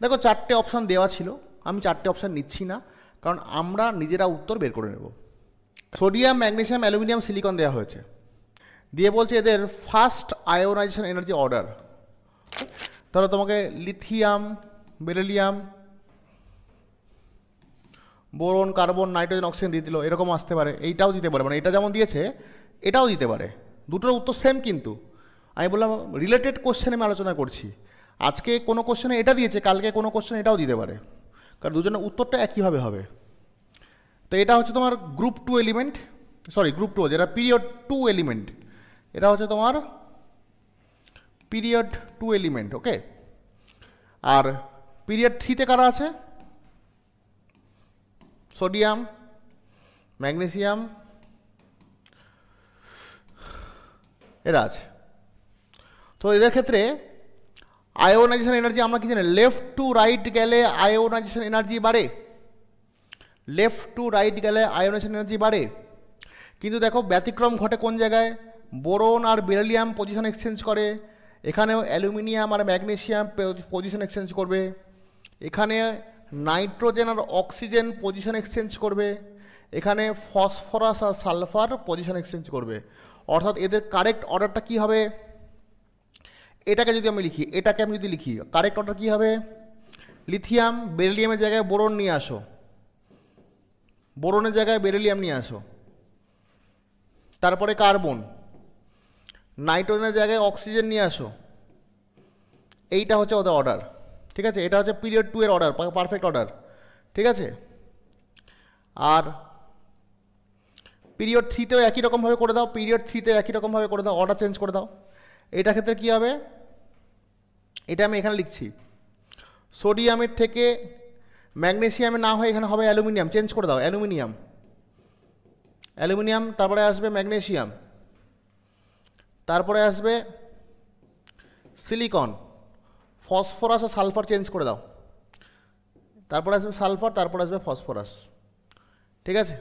দেখো 4টে অপশান দেওয়া ছিল, আমি 4টে অপশান নিচ্ছি না, কারণ আমরা নিজেরা উত্তর বের করে নেব। সোডিয়াম, ম্যাগনেসিয়াম, অ্যালুমিনিয়াম, সিলিকন দেওয়া হয়েছে, দিয়ে বলছে এদের ফার্স্ট আয়োনাইজেশন এনার্জি অর্ডার। তাহলে তোমাকে lithium, beryllium, boron, carbon, nitrogen, oxygen দিয়ে দিল, এরকম আসতে পারে, এইটাও দিতে পারে, মানে এটা যেমন দিয়েছে এটাও দিতে পারে, দুটোর উত্তর সেম। কিন্তু আমি বললাম রিলেটেড কোশ্চেন আমি আলোচনা করছি, আজকে কোনো কোশ্চেনে এটা দিয়েছে, কালকে কোনো কোশ্চেনে এটাও দিতে পারে, কারণ দুজনের উত্তরটা একইভাবে হবে। তো এটা হচ্ছে তোমার গ্রুপ 2 এলিমেন্ট, সরি গ্রুপ 2 যেটা পিরিয়ড 2 এলিমেন্ট, এটা হচ্ছে তোমার পিরিয়ড 2 এলিমেন্ট, ওকে। আর পিরিয়ড 3তে কারা আছে? সোডিয়াম, ম্যাগনেসিয়াম, এরা আছে। তো এদের ক্ষেত্রে আয়োনাইজেশন এনার্জি আমরা কি জানি, লেফট টু রাইট গেলে আয়োনাইজেশন এনার্জি বাড়ে, লেফট টু রাইট গেলে আয়োনাইজেশন এনার্জি বাড়ে। কিন্তু দেখো ব্যতিক্রম ঘটে কোন জায়গায়, বোরন আর বেরিলিয়াম পজিশন এক্সচেঞ্জ করে, এখানেও অ্যালুমিনিয়াম আর ম্যাগনেসিয়াম পজিশন এক্সচেঞ্জ করবে, এখানে নাইট্রোজেন আর অক্সিজেন পজিশন এক্সচেঞ্জ করবে, এখানে ফসফরাস আর সালফার পজিশন এক্সচেঞ্জ করবে। অর্থাৎ এদের কারেক্ট অর্ডারটা কী হবে, এটাকে যদি আমি লিখি, এটাকে আমি যদি লিখি, কারেক্ট অর্ডার কী হবে, লিথিয়াম বেরিলিয়ামের জায়গায় বোরন নিয়ে আসো, বোরনের জায়গায় বেরিলিয়াম নিয়ে আসো, তারপরে কার্বন, নাইট্রোজেনের জায়গায় অক্সিজেন নিয়ে আসো, এইটা হচ্ছে ওদের অর্ডার, ঠিক আছে। এটা হচ্ছে পিরিয়ড 2 এর অর্ডার, পারফেক্ট অর্ডার, ঠিক আছে। আর পিরিয়ড 3তেও একই রকমভাবে করে দাও, পিরিয়ড 3তেও একই রকমভাবে করে দাও, অর্ডার চেঞ্জ করে দাও। এটার ক্ষেত্রে কী হবে, এটা আমি এখানে লিখছি, সোডিয়ামের থেকে ম্যাগনেসিয়ামে না হয় এখানে হবে অ্যালুমিনিয়াম, চেঞ্জ করে দাও, অ্যালুমিনিয়াম, অ্যালুমিনিয়াম, তারপরে আসবে ম্যাগনেসিয়াম, তারপরে আসবে সিলিকন, ফসফরাস আর সালফার চেঞ্জ করে দাও, তারপরে আসবে সালফার, তারপরে আসবে ফসফরাস, ঠিক আছে।